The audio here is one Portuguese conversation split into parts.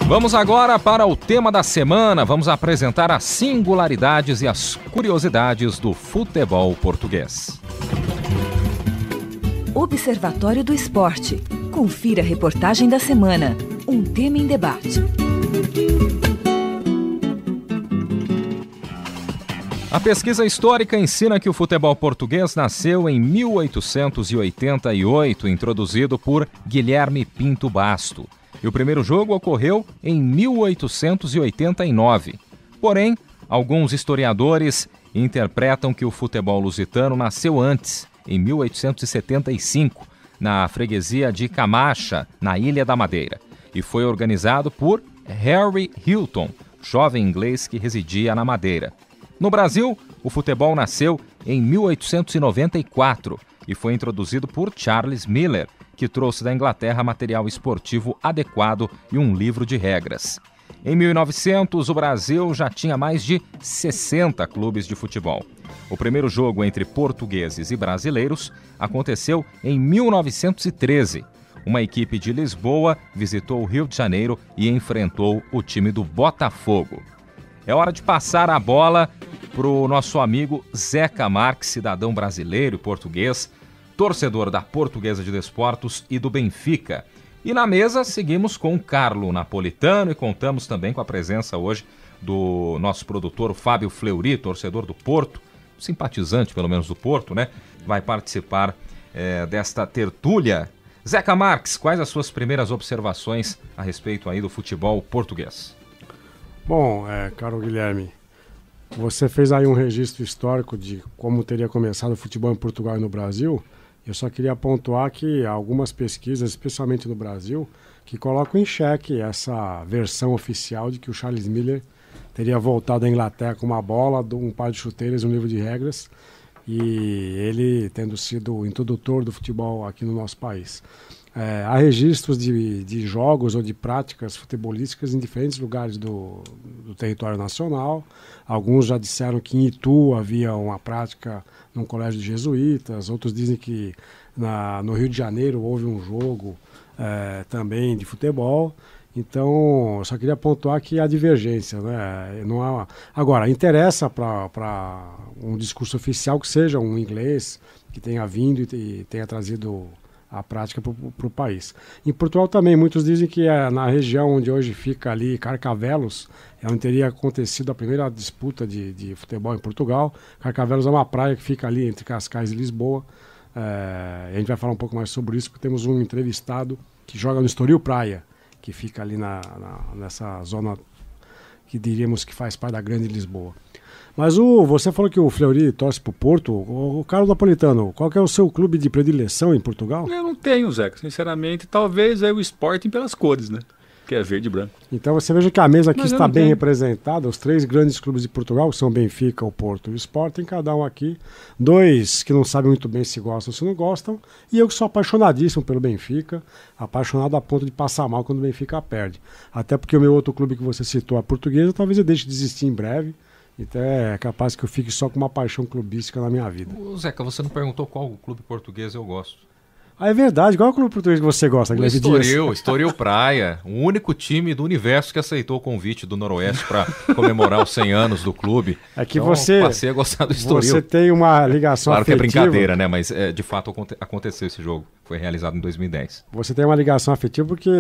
Vamos agora para o tema da semana. Vamos apresentar as singularidades e as curiosidades do futebol português. Observatório do Esporte. Confira a reportagem da semana. Um tema em debate. A pesquisa histórica ensina que o futebol português nasceu em 1888, introduzido por Guilherme Pinto Basto. E o primeiro jogo ocorreu em 1889. Porém, alguns historiadores interpretam que o futebol lusitano nasceu antes, em 1875, na freguesia de Camacha, na Ilha da Madeira, e foi organizado por Harry Hilton, jovem inglês que residia na Madeira. No Brasil, o futebol nasceu em 1894 e foi introduzido por Charles Miller, que trouxe da Inglaterra material esportivo adequado e um livro de regras. Em 1900, o Brasil já tinha mais de 60 clubes de futebol. O primeiro jogo entre portugueses e brasileiros aconteceu em 1913. Uma equipe de Lisboa visitou o Rio de Janeiro e enfrentou o time do Botafogo. É hora de passar a bola para o nosso amigo Zeca Marques, cidadão brasileiro e português, torcedor da Portuguesa de Desportos e do Benfica. E na mesa seguimos com o Carlo Napolitano e contamos também com a presença hoje do nosso produtor Fábio Fleury, torcedor do Porto, simpatizante pelo menos do Porto, né? Vai participar desta tertúlia. Zeca Marques, quais as suas primeiras observações a respeito aí do futebol português? Bom, caro Guilherme, você fez aí um registro histórico de como teria começado o futebol em Portugal e no Brasil. Eu só queria pontuar que algumas pesquisas, especialmente no Brasil, que colocam em xeque essa versão oficial de que o Charles Miller teria voltado à Inglaterra com uma bola, um par de chuteiras e um livro de regras, e ele tendo sido o introdutor do futebol aqui no nosso país. Há registros de jogos ou de práticas futebolísticas em diferentes lugares do território nacional. Alguns já disseram que em Itu havia uma prática num colégio de jesuítas. Outros dizem que no Rio de Janeiro houve um jogo também de futebol. Então, eu só queria pontuar que há divergência, né? Não há... Agora, interessa para um discurso oficial que seja um inglês que tenha vindo e tenha trazido a prática para o país. Em Portugal também, muitos dizem que na região onde hoje fica ali Carcavelos, é onde teria acontecido a primeira disputa de futebol em Portugal. Carcavelos é uma praia que fica ali entre Cascais e Lisboa. A gente vai falar um pouco mais sobre isso, porque temos um entrevistado que joga no Estoril Praia, que fica ali nessa zona que diríamos que faz parte da Grande Lisboa. Mas você falou que o Fleury torce pro Porto. O Carlos Napolitano, qual que é o seu clube de predileção em Portugal? Eu não tenho, Zeca. Sinceramente, talvez o Sporting pelas cores, né? Que é verde e branco. Então você veja que a mesa aqui está bem representada. Os três grandes clubes de Portugal, que são o Benfica, o Porto e o Sporting, cada um aqui. Dois que não sabem muito bem se gostam ou se não gostam. E eu que sou apaixonadíssimo pelo Benfica. Apaixonado a ponto de passar mal quando o Benfica perde. Até porque o meu outro clube que você citou, a Portuguesa, talvez eu deixe de existir em breve. Então é capaz que eu fique só com uma paixão clubística na minha vida. Zeca, você não perguntou qual clube português eu gosto. Ah, é verdade. Qual é o clube português que você gosta, Guilherme Dias? Estoril Praia. O único time do universo que aceitou o convite do Noroeste para comemorar os 100 anos do clube. É que então, passei a gostar do Estoril. Você tem uma ligação afetiva. Claro que é brincadeira, né? Mas de fato aconteceu esse jogo. Foi realizado em 2010. Você tem uma ligação afetiva porque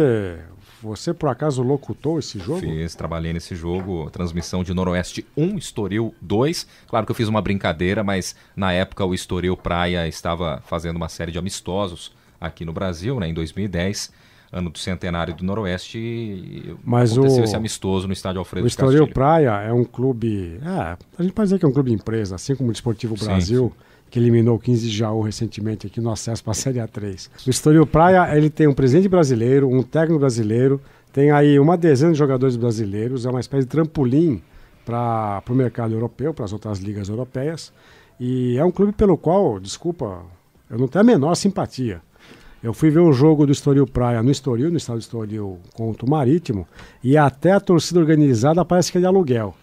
você, por acaso, locutou esse jogo? Trabalhei nesse jogo, transmissão de Noroeste 1, Estoril 2. Claro que eu fiz uma brincadeira, mas na época o Estoril Praia estava fazendo uma série de amistosos aqui no Brasil, né, em 2010, ano do centenário do Noroeste, e aconteceu esse amistoso no estádio Alfredo de Castilho. O Estoril Praia é um clube, a gente pode dizer que é um clube empresa, assim como o Desportivo Brasil, sim, que eliminou o 15 de Jaú recentemente aqui no acesso para a Série A3. O Estoril Praia, ele tem um presidente brasileiro, um técnico brasileiro, tem aí uma dezena de jogadores brasileiros, é uma espécie de trampolim para o mercado europeu, para as outras ligas europeias, e é um clube pelo qual, desculpa, eu não tenho a menor simpatia. Eu fui ver um jogo do Estoril Praia no Estoril, no estado do Estoril contra o Marítimo, e até a torcida organizada parece que é de aluguel.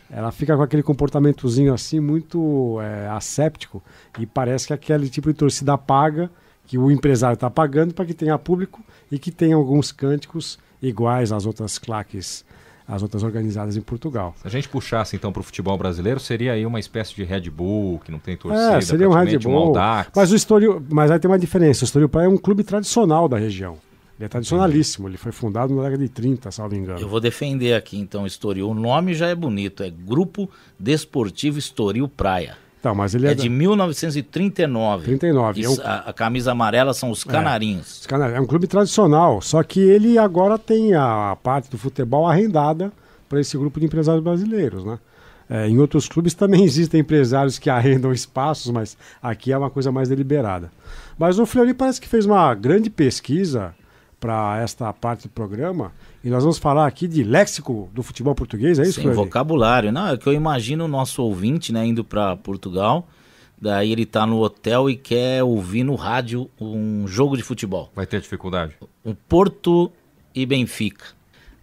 Ela fica com aquele comportamentozinho assim muito asséptico, e parece que é aquele tipo de torcida paga que o empresário está pagando para que tenha público e que tenha alguns cânticos iguais às outras claques, as outras organizadas em Portugal. Se a gente puxasse então para o futebol brasileiro, seria aí uma espécie de Red Bull, que não tem torcida, seria um Red Bull, Audax. Mas aí tem uma diferença, o Estoril Praia é um clube tradicional da região. Ele é tradicionalíssimo, ele foi fundado na década de 30, salvo engano. Eu vou defender aqui então o Estoril. O nome já é bonito, é Grupo Desportivo Estoril Praia. Então, mas ele é de 1939. 39. A camisa amarela são os Canarinhos. É um clube tradicional, só que ele agora tem a parte do futebol arrendada para esse grupo de empresários brasileiros, né? Em outros clubes também existem empresários que arrendam espaços, mas aqui é uma coisa mais deliberada. Mas o Fleury parece que fez uma grande pesquisa para esta parte do programa, e nós vamos falar aqui de léxico do futebol português, é isso, Sim, Fleury? vocabulário. Não, é que eu imagino o nosso ouvinte, né, indo para Portugal, daí ele tá no hotel e quer ouvir no rádio um jogo de futebol. Vai ter dificuldade? Um Porto e Benfica.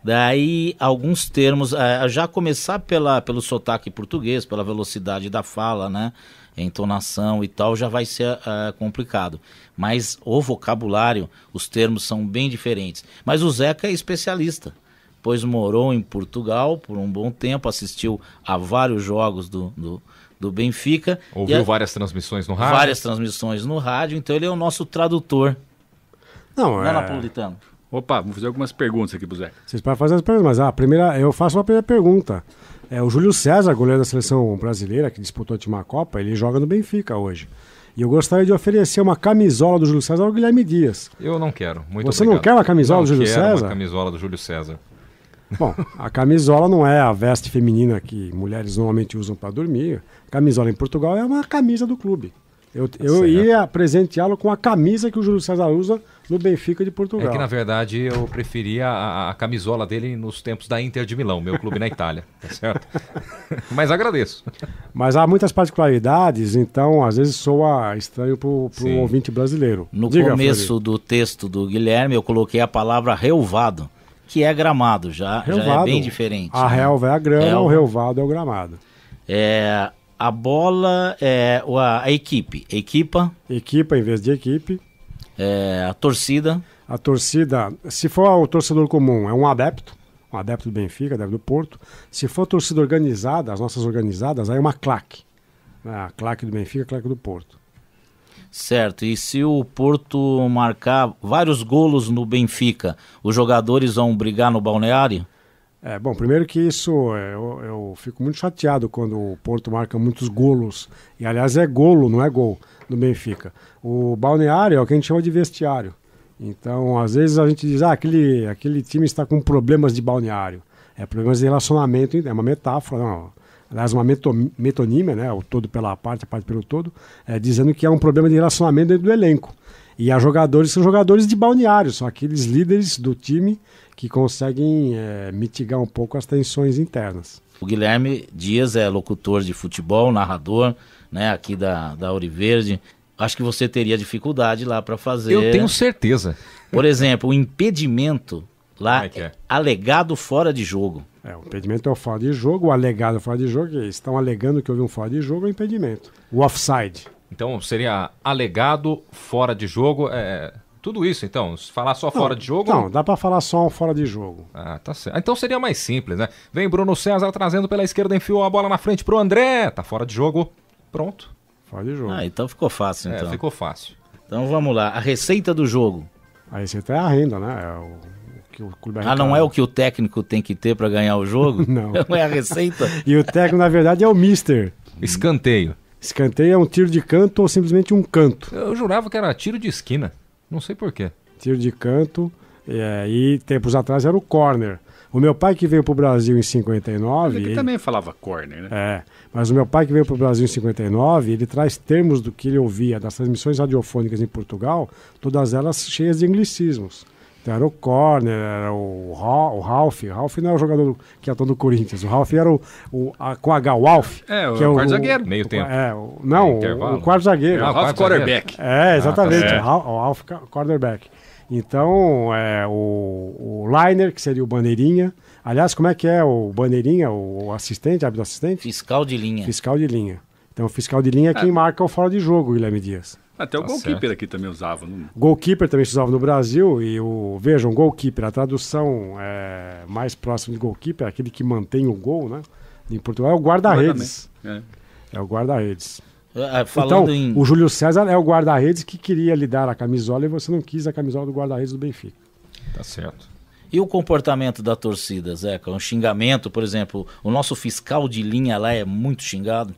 Daí alguns termos, já começar pelo sotaque português, pela velocidade da fala, né? Entonação e tal, já vai ser complicado. Mas o vocabulário, os termos são bem diferentes. Mas o Zeca é especialista, pois morou em Portugal por um bom tempo, assistiu a vários jogos do Benfica. Ouviu várias transmissões no rádio? Várias transmissões no rádio, então ele é o nosso tradutor. Não é napolitano. Opa, vou fazer algumas perguntas aqui pro Zeca. Vocês podem fazer as perguntas, mas eu faço uma primeira pergunta. O Júlio César, goleiro da seleção brasileira, que disputou a última Copa, ele joga no Benfica hoje. E eu gostaria de oferecer uma camisola do Júlio César ao Guilherme Dias. Eu não quero, muito Você obrigado. Não quer uma camisola do Júlio César? Uma camisola do Júlio César. Bom, a camisola não é a veste feminina que mulheres normalmente usam para dormir. A camisola em Portugal é uma camisa do clube. Eu ia presenteá-lo com a camisa que o Júlio César usa no Benfica de Portugal. É que, na verdade, eu preferia a camisola dele nos tempos da Inter de Milão, meu clube na Itália, tá certo? Mas agradeço. Mas há muitas particularidades, então às vezes soa estranho para o ouvinte brasileiro. No começo do texto do Guilherme, eu coloquei a palavra relvado, que é gramado, já é bem diferente. A relva é a grama, o relvado é o gramado. A bola é a equipe. Equipa em vez de equipe. A torcida. A torcida, se for o torcedor comum, é um adepto do Benfica, adepto do Porto. Se for torcida organizada, as nossas organizadas, aí é uma claque. A claque do Benfica, a claque do Porto. Certo, e se o Porto marcar vários golos no Benfica, os jogadores vão brigar no balneário? Bom, primeiro que isso, eu fico muito chateado quando o Porto marca muitos golos. E aliás é golo, não é gol, no Benfica. O balneário é o que a gente chama de vestiário. Então, às vezes a gente diz, aquele time está com problemas de balneário. Problemas de relacionamento, é uma metáfora, não. Aliás, uma metonímia, né? O todo pela parte, a parte pelo todo, dizendo que é um problema de relacionamento dentro do elenco. E os jogadores são jogadores de balneário, são aqueles líderes do time que conseguem mitigar um pouco as tensões internas. O Guilherme Dias é locutor de futebol, narrador, né, aqui da Auriverde. Acho que você teria dificuldade lá para fazer. Eu tenho certeza. Por exemplo, o impedimento lá é alegado fora de jogo. O impedimento é o fora de jogo, o alegado é o fora de jogo, eles estão alegando que houve um fora de jogo, é o impedimento. O offside. Então seria alegado fora de jogo, tudo isso então, falar só fora de jogo? Não, dá para falar só fora de jogo. Tá certo. Então seria mais simples, né? Vem Bruno César trazendo pela esquerda, enfiou a bola na frente pro André, tá fora de jogo, pronto. Fora de jogo. Então ficou fácil, então. Ficou fácil. Então vamos lá, a receita do jogo. A receita é a renda, né? Que o clube não é o que o técnico tem que ter para ganhar o jogo? Não. Não é a receita? E o técnico, na verdade, é o mister. Escanteio. Escanteio é um tiro de canto ou simplesmente um canto. Eu jurava que era tiro de esquina. Não sei porquê. Tiro de canto. E tempos atrás era o corner. O meu pai que veio para o Brasil em 59... Ele também falava corner, né? Mas o meu pai que veio para o Brasil em 59, ele traz termos do que ele ouvia das transmissões radiofônicas em Portugal, todas elas cheias de anglicismos. Então era o corner, era o Ralf. O Ralf não é o jogador que atua no Corinthians. O Ralf era com H, o Alf. Que é o quarto zagueiro. Meio tempo. O quarto zagueiro. O Ralf quarterback. Exatamente. O Ralf quarterback. Então, o liner, que seria o bandeirinha. Aliás, como é que é o bandeirinha, o assistente, árbitro assistente? Fiscal de linha. Fiscal de linha. Então o fiscal de linha é quem marca o fora de jogo, Guilherme Dias. Até o Tá goalkeeper certo. aqui também usava. Não... Goalkeeper também se usava no Brasil e vejam, goalkeeper, a tradução mais próxima de goalkeeper é aquele que mantém o gol, né? Em Portugal é o guarda-redes. É o guarda-redes. Falando então, o Júlio César é o guarda-redes que queria lhe dar a camisola e você não quis a camisola do guarda-redes do Benfica. Tá certo. E o comportamento da torcida, Zeca? Um xingamento, por exemplo, o nosso fiscal de linha lá é muito xingado?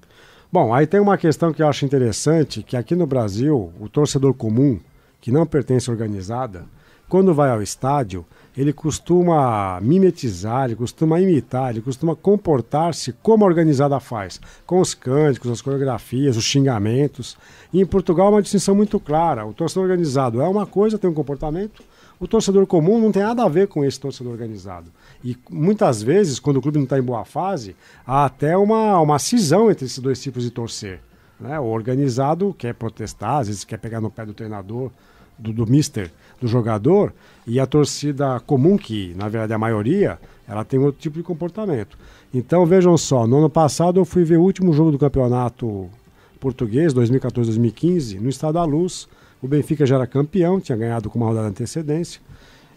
Bom, aí tem uma questão que eu acho interessante, que aqui no Brasil, o torcedor comum, que não pertence à organizada, quando vai ao estádio, ele costuma mimetizar, ele costuma imitar, ele costuma comportar-se como a organizada faz, com os cânticos, as coreografias, os xingamentos. E em Portugal é uma distinção muito clara. O torcedor organizado é uma coisa, tem um comportamento. O torcedor comum não tem nada a ver com esse torcedor organizado. E muitas vezes, quando o clube não está em boa fase, há até uma cisão entre esses dois tipos de torcer. Né? O organizado quer protestar, às vezes quer pegar no pé do treinador, do mister, do jogador, e a torcida comum, que na verdade é a maioria, ela tem outro tipo de comportamento. Então vejam só, no ano passado eu fui ver o último jogo do campeonato português, 2014-2015, no Estádio da Luz. O Benfica já era campeão, tinha ganhado com uma rodada de antecedência.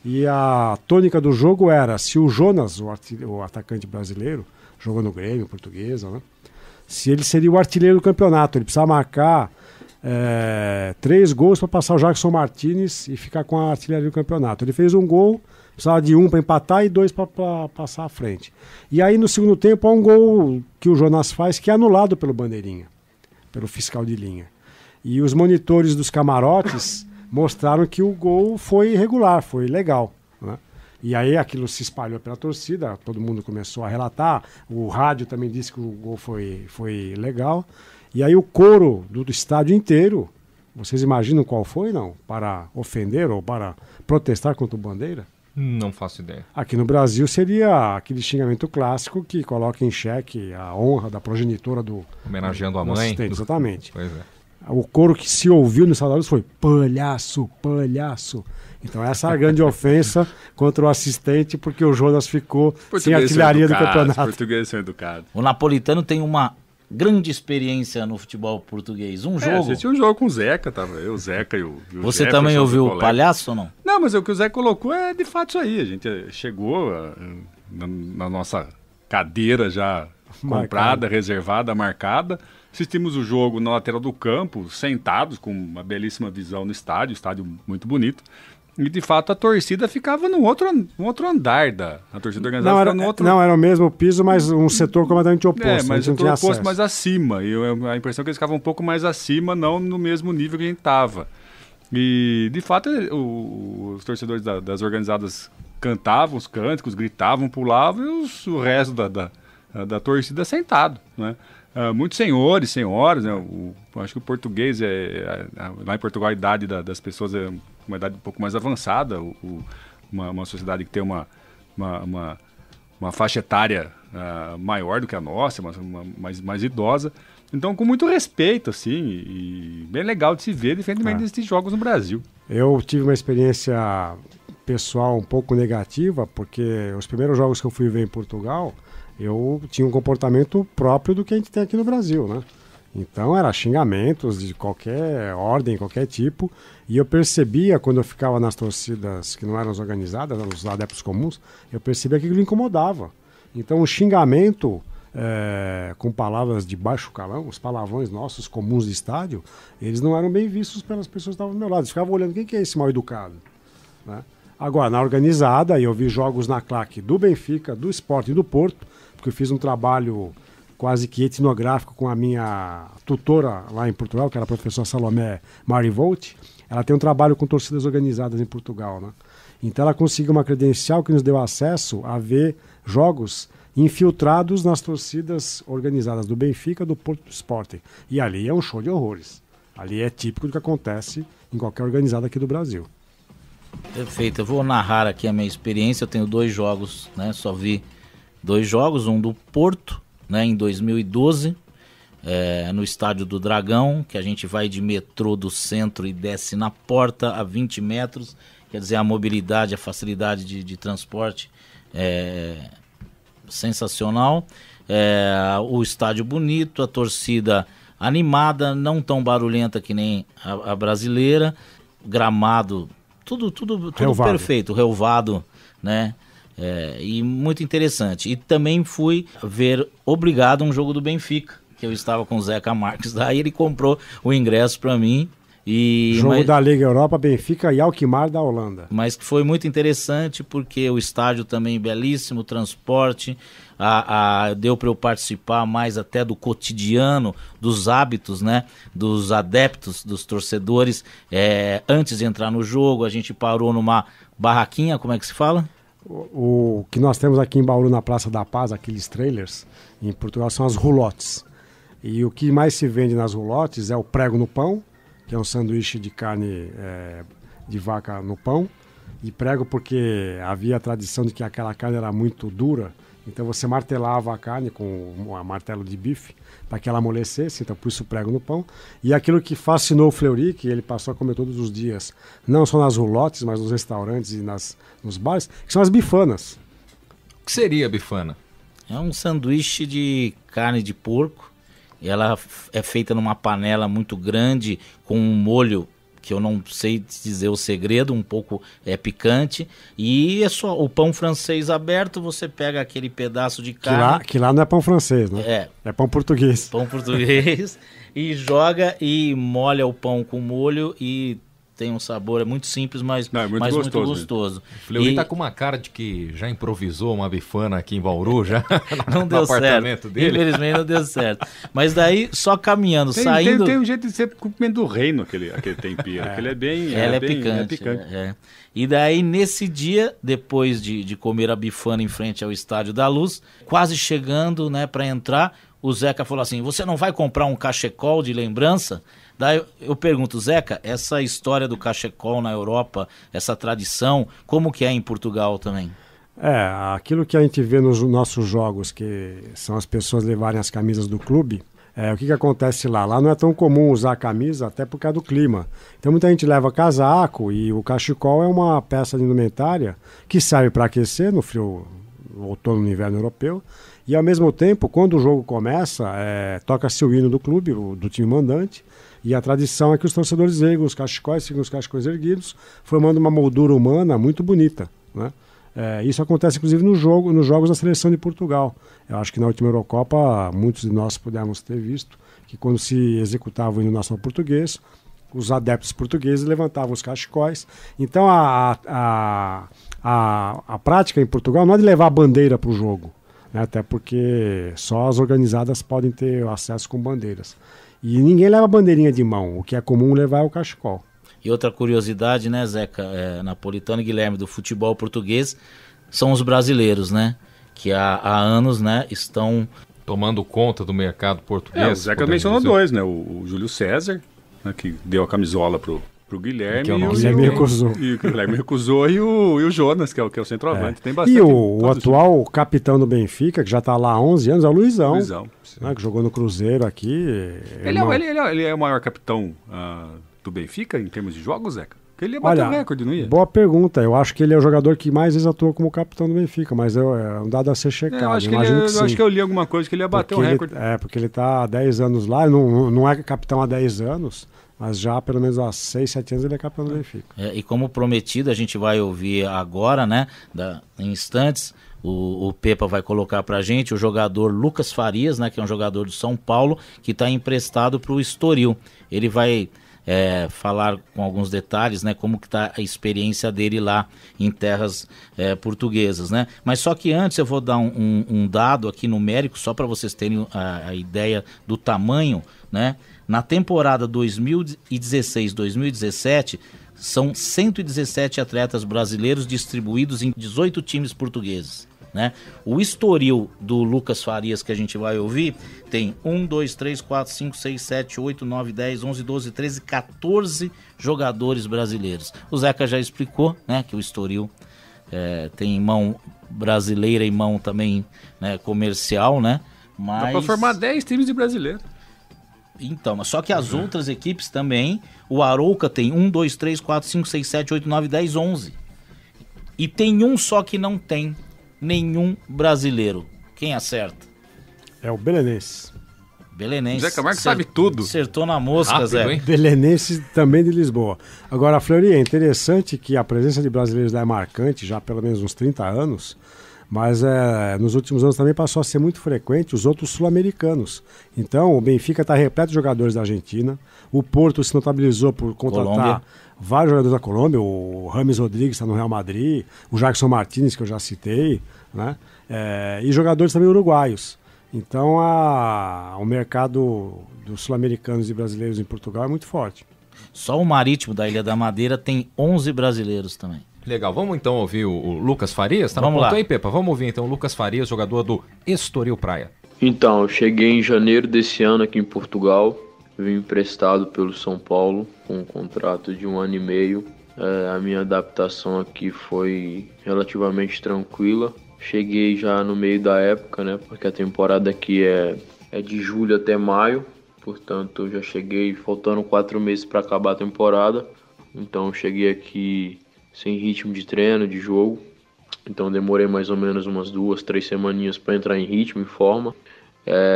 E a tônica do jogo era, se o Jonas, o atacante brasileiro, jogou no Grêmio, Portuguesa, né? Se ele seria o artilheiro do campeonato, ele precisava marcar 3 gols para passar o Jackson Martinez e ficar com a artilharia do campeonato. Ele fez um gol, precisava de 1 para empatar e 2 para passar à frente. E aí no segundo tempo há um gol que o Jonas faz que é anulado pelo bandeirinha, pelo fiscal de linha. E os monitores dos camarotes mostraram que o gol foi irregular, foi legal. Né? E aí aquilo se espalhou pela torcida, todo mundo começou a relatar, o rádio também disse que o gol foi legal. E aí o coro do estádio inteiro, vocês imaginam qual foi, não? Para ofender ou para protestar contra o Bandeira? Não faço ideia. Aqui no Brasil seria aquele xingamento clássico que coloca em xeque a honra da progenitora do... Homenageando a do mãe. assistente, exatamente. Pois é. O coro que se ouviu nos Estados Unidos foi palhaço, palhaço. Então essa é a grande ofensa contra o assistente, porque o Jonas ficou sem artilharia do campeonato. Portugueses são educados. O Napolitano tem uma grande experiência no futebol português. Um jogo... Assisti um jogo com o Zeca, tava eu, o Zeca e o Você Jefferson, também ouviu o colega. palhaço ou não? Não, mas o que o Zeca colocou é de fato isso aí. A gente chegou na nossa cadeira já comprada, reservada, marcada. Assistimos o jogo na lateral do campo, sentados, com uma belíssima visão no estádio muito bonito. E, de fato, a torcida ficava no outro andar a torcida organizada. Não, era o mesmo piso, mas um setor completamente oposto. Mas não o tinha oposto acesso. mais acima. E a impressão é que eles ficavam um pouco mais acima, não no mesmo nível que a gente estava. E, de fato, os torcedores das organizadas cantavam os cânticos, gritavam, pulavam, e o resto da torcida sentado, né? Muitos senhores, senhoras, né? Acho que o português lá em Portugal a idade das pessoas é uma idade um pouco mais avançada, uma sociedade que tem uma faixa etária maior do que a nossa, mais idosa. Então, com muito respeito, assim, e bem legal de se ver, diferentemente desses jogos no Brasil. Eu tive uma experiência pessoal um pouco negativa, porque os primeiros jogos que eu fui ver em Portugal, eu tinha um comportamento próprio do que a gente tem aqui no Brasil, né? Então, era xingamentos de qualquer ordem, qualquer tipo, e eu percebia, quando eu ficava nas torcidas que não eram as organizadas, eram os adeptos comuns, eu percebia que aquilo incomodava. Então, o xingamento com palavras de baixo calão, os palavrões nossos comuns de estádio, eles não eram bem vistos pelas pessoas que estavam do meu lado. Eles ficavam olhando, quem que é esse mal educado? Né? Agora, na organizada, eu vi jogos na claque do Benfica, do Sport e do Porto, porque eu fiz um trabalho quase que etnográfico com a minha tutora lá em Portugal, que era a professora Salomé Marivolt. Ela tem um trabalho com torcidas organizadas em Portugal, né? Então ela conseguiu uma credencial que nos deu acesso a ver jogos infiltrados nas torcidas organizadas do Benfica, do Porto, do Sporting. E ali é um show de horrores. Ali é típico do que acontece em qualquer organizada aqui do Brasil. Perfeito, eu vou narrar aqui a minha experiência. Eu tenho 2 jogos, né? Só vi 2 jogos, um do Porto, né, em 2012, no Estádio do Dragão, que a gente vai de metrô do centro e desce na porta a 20 metros, quer dizer, a mobilidade, a facilidade de transporte sensacional. O estádio bonito, a torcida animada, não tão barulhenta que nem a brasileira, gramado, tudo Relvado. perfeito, relvado, né? E muito interessante. E também fui ver, obrigado, um jogo do Benfica, que eu estava com o Zeca Marques, daí ele comprou o ingresso para mim. Jogo da Liga Europa, Benfica e Alkmaar da Holanda. Mas que foi muito interessante porque o estádio também belíssimo, transporte, deu para eu participar mais até do cotidiano, dos hábitos, né, dos adeptos, dos torcedores. Antes de entrar no jogo, a gente parou numa barraquinha, como é que se fala? O que nós temos aqui em Bauru, na Praça da Paz, aqueles trailers, em Portugal, são as roulottes. E o que mais se vende nas roulottes é o prego no pão, que é um sanduíche de carne de vaca no pão. E prego porque havia a tradição de que aquela carne era muito dura, então você martelava a carne com um martelo de bife para que ela amolecesse, então por isso prego no pão. E aquilo que fascinou o Fleury, que ele passou a comer todos os dias, não só nas roulottes, mas nos restaurantes e nos bares, que são as bifanas. O que seria a bifana? É um sanduíche de carne de porco. E ela é feita numa panela muito grande, com um molho que eu não sei dizer o segredo, um pouco picante. E é só o pão francês aberto, você pega aquele pedaço de carne... Que lá não é pão francês, né? É pão português. Pão português. E joga e molha o pão com molho e... tem um sabor, é muito simples, mas muito gostoso. O Fleury tá com uma cara de que já improvisou uma bifana aqui em Bauru, já não deu apartamento certo. dele. Infelizmente não deu certo. Mas daí, só caminhando, saindo... Tem um jeito de ser comendo do reino, aquele tempero, que ele é bem... Ela é picante. E daí, nesse dia, depois de comer a bifana em frente ao Estádio da Luz, quase chegando, né, para entrar, o Zeca falou assim, você não vai comprar um cachecol de lembrança? Daí eu pergunto, Zeca, essa história do cachecol na Europa, essa tradição, como que é em Portugal também? Aquilo que a gente vê nos nossos jogos, que são as pessoas levarem as camisas do clube, o que acontece lá? Lá não é tão comum usar a camisa, até por causa do clima. Então muita gente leva casaco e o cachecol é uma peça de indumentária que serve para aquecer no frio, no outono, no inverno europeu. E ao mesmo tempo, quando o jogo começa, toca-se o hino do clube, do time mandante. E a tradição é que os torcedores erguem os cachecóis, ficam os cachecóis erguidos, formando uma moldura humana muito bonita, né? Isso acontece inclusive nos jogos da seleção de Portugal. Eu acho que na última Eurocopa muitos de nós pudemos ter visto que quando se executava o hino nacional português, os adeptos portugueses levantavam os cachecóis. Então a prática em Portugal não é de levar a bandeira para o jogo, né? Até porque só as organizadas podem ter acesso com bandeiras. E ninguém leva bandeirinha de mão, o que é comum levar é o cachecol. E outra curiosidade, né, Zeca, Napolitano e Guilherme, do futebol português, são os brasileiros, né, que há anos, né, estão... tomando conta do mercado português. O Zeca mencionou dois, né, o Júlio César, né, que deu a camisola pro Guilherme, que o Guilherme recusou. E o Guilherme recusou, e o Jonas, que é o centroavante. Tem bastante. E o atual capitão do Benfica, que já está lá há 11 anos, é o Luizão. Né, que jogou no Cruzeiro aqui. Ele é o maior capitão do Benfica em termos de jogos, Zeca? Porque ele ia bater o recorde, não ia? Boa pergunta. Eu acho que ele é o jogador que mais vezes atuou como capitão do Benfica, mas é um dado a ser checado. Eu acho que eu li alguma coisa que ele ia bater o recorde. Porque ele está há 10 anos lá, não é capitão há 10 anos, mas já pelo menos há 6, 7 anos ele é capitão do Benfica. E como prometido, a gente vai ouvir agora, né, em instantes, o Pepa vai colocar pra gente o jogador Lucas Farias, né, que é um jogador do São Paulo, que está emprestado para o Estoril. Ele vai falar com alguns detalhes, né, como que está a experiência dele lá em terras portuguesas, né? Mas só que antes eu vou dar um dado aqui numérico, só para vocês terem a ideia do tamanho, né? Na temporada 2016-2017, são 117 atletas brasileiros distribuídos em 18 times portugueses, né? O Estoril do Lucas Farias, que a gente vai ouvir, tem 1, 2, 3, 4, 5, 6, 7, 8, 9, 10, 11, 12, 13, 14 jogadores brasileiros. O Zeca já explicou, né, que o Estoril tem mão brasileira e mão também, né, comercial, né? Mas... dá para formar 10 times de brasileiro. Então, mas só que as outras equipes também, o Arouca tem 1, 2, 3, 4, 5, 6, 7, 8, 9, 10, 11. E tem um só que não tem nenhum brasileiro. Quem acerta? É o Belenenses. Belenense. Zé Camargo sabe tudo. Acertou na mosca, Rápido, Zé. hein? Belenense também de Lisboa. Agora, Fleury, é interessante que a presença de brasileiros lá é marcante, já há pelo menos uns 30 anos, mas nos últimos anos também passou a ser muito frequente os outros sul-americanos. Então, o Benfica está repleto de jogadores da Argentina, o Porto se notabilizou por contratar Colômbia. vários jogadores da Colômbia, o Rames Rodrigues está no Real Madrid, o Jackson Martínez, que eu já citei, né? E jogadores também uruguaios. Então, o mercado dos sul-americanos e brasileiros em Portugal é muito forte. Só o Marítimo da Ilha da Madeira tem 11 brasileiros também. Legal, vamos então ouvir o Lucas Farias? Tá no Vamos ponto lá. aí, Pepa? Vamos ouvir então o Lucas Farias, jogador do Estoril Praia. Então, eu cheguei em janeiro desse ano aqui em Portugal, vim emprestado pelo São Paulo com um contrato de 1 ano e meio. A minha adaptação aqui foi relativamente tranquila. Cheguei já no meio da época, né? Porque a temporada aqui é de julho até maio, portanto eu já cheguei faltando 4 meses para acabar a temporada. Então eu cheguei aqui sem ritmo de treino, de jogo. Então demorei mais ou menos umas 2, 3 semaninhas para entrar em ritmo, em forma.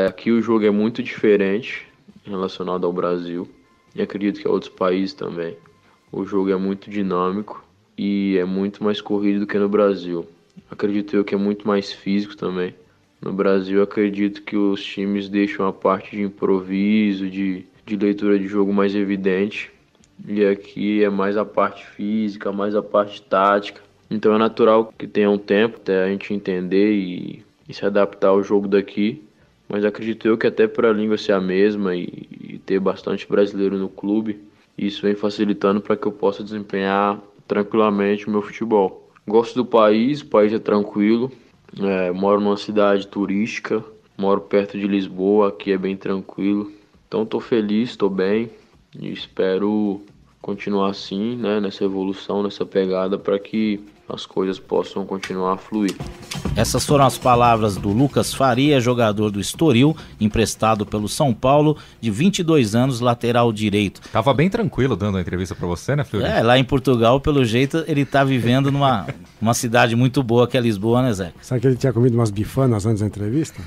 Aqui o jogo é muito diferente relacionado ao Brasil, e acredito que a outros países também. O jogo é muito dinâmico e é muito mais corrido do que no Brasil. Acredito eu que é muito mais físico também. No Brasil, acredito que os times deixam a parte de improviso, de leitura de jogo mais evidente. E aqui é mais a parte física, mais a parte tática. Então é natural que tenha um tempo até a gente entender e se adaptar ao jogo daqui. Mas acredito eu que até para a língua ser a mesma e ter bastante brasileiro no clube, isso vem facilitando para que eu possa desempenhar tranquilamente o meu futebol. Gosto do país, o país é tranquilo, moro numa cidade turística, moro perto de Lisboa, aqui é bem tranquilo. Então estou feliz, estou bem e espero continuar assim, né, nessa evolução, nessa pegada, para que as coisas possam continuar a fluir. Essas foram as palavras do Lucas Faria, jogador do Estoril, emprestado pelo São Paulo, de 22 anos, lateral direito. Tava bem tranquilo dando a entrevista pra você, né, Fleury? Lá em Portugal, pelo jeito, ele tá vivendo numa cidade muito boa que é Lisboa, né, Zé? Sabe que ele tinha comido umas bifanas antes da entrevista?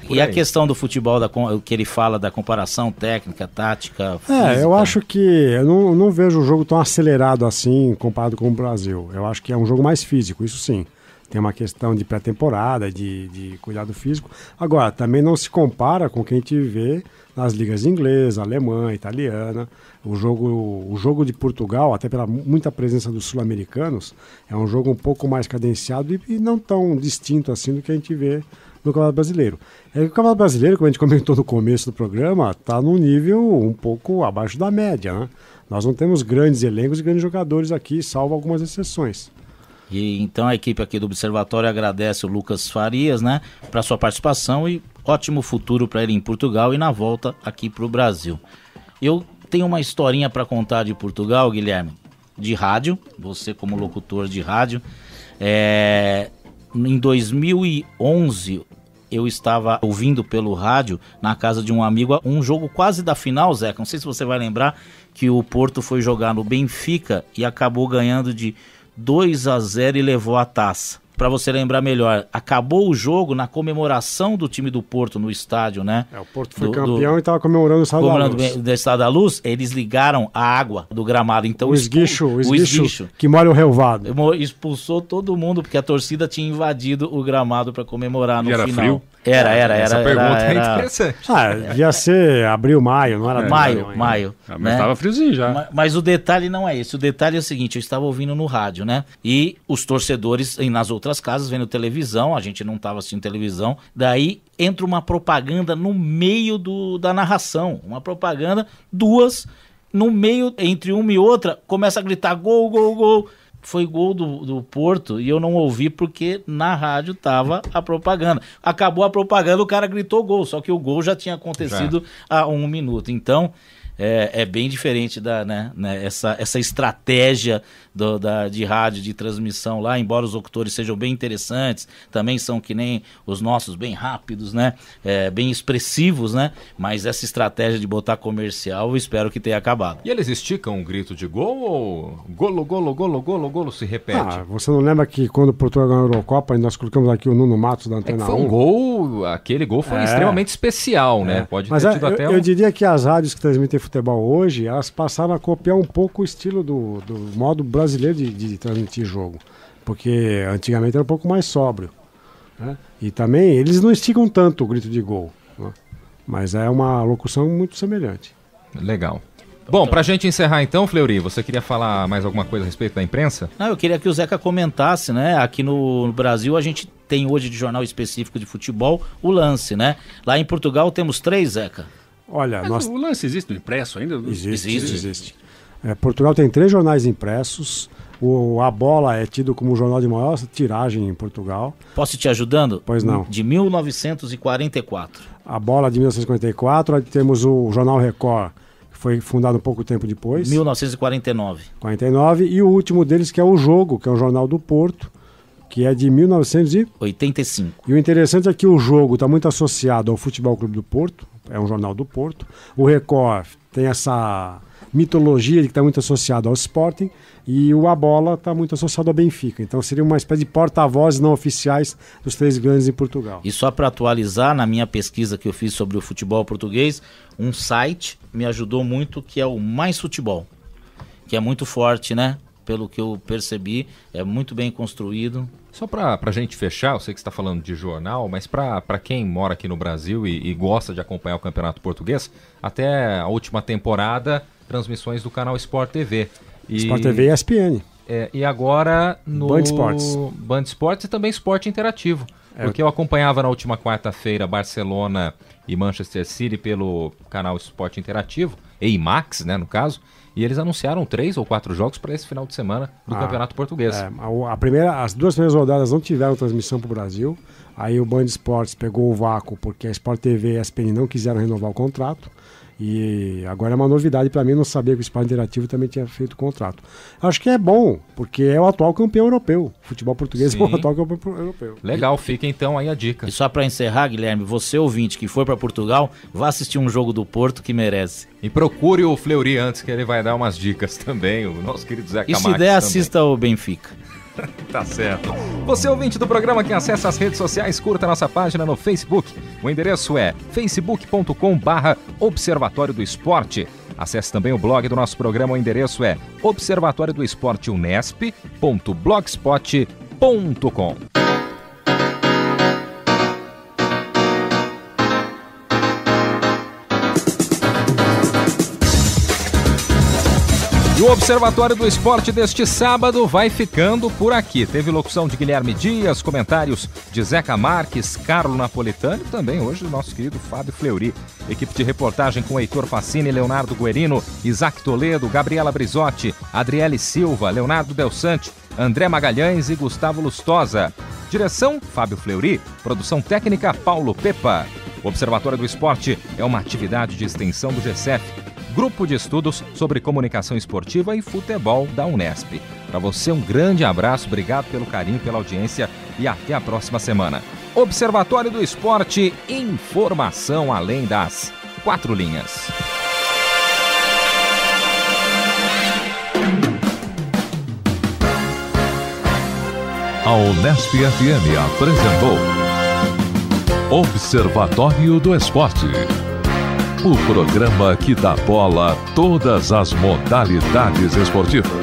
E a questão do futebol, que ele fala da comparação técnica, tática, física? Eu acho que eu não vejo o jogo tão acelerado assim comparado com o Brasil. Eu acho que é um jogo mais físico, isso sim. Tem uma questão de pré-temporada, de cuidado físico. Agora, também não se compara com o que a gente vê nas ligas inglesa, alemã, italiana. O jogo de Portugal, até pela muita presença dos sul-americanos, é um jogo um pouco mais cadenciado e não tão distinto assim do que a gente vê no Campeonato Brasileiro. O Campeonato Brasileiro, como a gente comentou no começo do programa, está num nível um pouco abaixo da média, né? Nós não temos grandes elencos e grandes jogadores aqui, salvo algumas exceções. E então a equipe aqui do Observatório agradece o Lucas Farias, né, para sua participação e ótimo futuro para ele em Portugal e na volta aqui para o Brasil. Eu tenho uma historinha para contar de Portugal, Guilherme, de rádio, você como locutor de rádio. Em 2011 eu estava ouvindo pelo rádio, na casa de um amigo, um jogo quase da final, Zeca, não sei se você vai lembrar, que o Porto foi jogar no Benfica e acabou ganhando de 2-0 e levou a taça. Para você lembrar melhor, acabou o jogo na comemoração do time do Porto no estádio, né? O Porto foi campeão e estava comemorando o Estado da Luz. Do Estado da Luz, eles ligaram a água do gramado. Então o esguicho que molha o relvado. Expulsou todo mundo, porque a torcida tinha invadido o gramado para comemorar no final. Era frio? Era. Essa pergunta é interessante. Devia ser abril, maio, não era? Maio. Mas estava friozinho já. Mas o detalhe não é esse. O detalhe é o seguinte, eu estava ouvindo no rádio, né? E os torcedores nas outras casas vendo televisão, a gente não estava assistindo televisão, daí entra uma propaganda no meio da narração. Uma propaganda, duas, no meio, entre uma e outra, começa a gritar gol, gol, gol. Foi gol do Porto e eu não ouvi porque na rádio tava a propaganda. Acabou a propaganda, o cara gritou gol, só que o gol já tinha acontecido há 1 minuto. Então, é bem diferente essa estratégia de rádio, de transmissão lá, embora os locutores sejam bem interessantes, também são que nem os nossos, bem rápidos, né? Bem expressivos, né? Mas essa estratégia de botar comercial, eu espero que tenha acabado. E eles esticam um grito de gol ou golo se repete? Você não lembra que quando o Portugal ganhou a Eurocopa, nós colocamos aqui o Nuno Matos da Antena 1? Foi um gol, aquele gol foi extremamente especial, né? Pode ter tido até eu diria que as rádios que transmitem futebol hoje, elas passaram a copiar um pouco o estilo do modo brasileiro de transmitir jogo. Porque antigamente era um pouco mais sóbrio. Né? E também, eles não esticam tanto o grito de gol. Né? Mas é uma locução muito semelhante. Legal. Bom, pra gente encerrar então, Fleury, você queria falar mais alguma coisa a respeito da imprensa? Não, eu queria que o Zeca comentasse, né? Aqui no Brasil a gente tem hoje de jornal específico de futebol o Lance, né? Lá em Portugal temos 3, Zeca. Olha, o Lance existe no impresso ainda? Existe. Portugal tem 3 jornais impressos. A Bola é tido como o jornal de maior tiragem em Portugal. Posso te ajudando? Pois não. De 1944. A Bola de 1954. Aí temos o Jornal Record, que foi fundado um pouco tempo depois. 1949. 49. E o último deles, que é o Jogo, que é o Jornal do Porto, que é de 1985. E o interessante é que o Jogo está muito associado ao Futebol Clube do Porto, é um jornal do Porto. O Record tem essa mitologia de que está muito associado ao Sporting, e o A Bola está muito associado ao Benfica. Então seria uma espécie de porta-vozes não oficiais dos 3 grandes em Portugal. E só para atualizar, na minha pesquisa que eu fiz sobre o futebol português, um site me ajudou muito, que é o Mais Futebol, que é muito forte, né? Pelo que eu percebi, é muito bem construído. Só para a gente fechar, eu sei que você está falando de jornal, mas para quem mora aqui no Brasil e gosta de acompanhar o Campeonato Português, até a última temporada, transmissões do canal Sport TV. Sport TV e ESPN. E agora no Band Esportes. Band Esportes e também Esporte Interativo. Porque eu acompanhava na última quarta-feira Barcelona e Manchester City pelo canal Esporte Interativo, EIMAX, né, no caso, e eles anunciaram 3 ou 4 jogos para esse final de semana do Campeonato Português. As 2 primeiras rodadas não tiveram transmissão para o Brasil, aí o Band Esportes pegou o vácuo porque a Sport TV e a ESPN não quiseram renovar o contrato. E agora é uma novidade para mim, não sabia que o Esporte Interativo também tinha feito o contrato. Acho que é bom, porque é o atual campeão europeu. O futebol português é o atual campeão europeu. Legal, fica então aí a dica. E só para encerrar, Guilherme, você ouvinte que for para Portugal, vá assistir um jogo do Porto que merece. E procure o Fleury antes, que ele vai dar umas dicas também, o nosso querido Zé Camargo. E se der, assista o Benfica. Tá certo. Você ouvinte do programa que acessa as redes sociais, curta nossa página no Facebook. O endereço é facebook.com/Observatório do Esporte. Acesse também o blog do nosso programa, o endereço é observatoriodoesporteunesp.blogspot.com. E o Observatório do Esporte deste sábado vai ficando por aqui. Teve locução de Guilherme Dias, comentários de Zeca Marques, Carlo Napolitano e também hoje o nosso querido Fábio Fleury. Equipe de reportagem com Heitor Facini, Leonardo Guerino, Isaac Toledo, Gabriela Brizotti, Adriele Silva, Leonardo Del Sante, André Magalhães e Gustavo Lustosa. Direção, Fábio Fleury. Produção técnica, Paulo Pepa. O Observatório do Esporte é uma atividade de extensão do GCEF, Grupo de Estudos sobre Comunicação Esportiva e Futebol da Unesp. Para você, um grande abraço, obrigado pelo carinho, pela audiência e até a próxima semana. Observatório do Esporte, informação além das 4 linhas. A Unesp FM apresentou Observatório do Esporte. O programa que dá bola a todas as modalidades esportivas.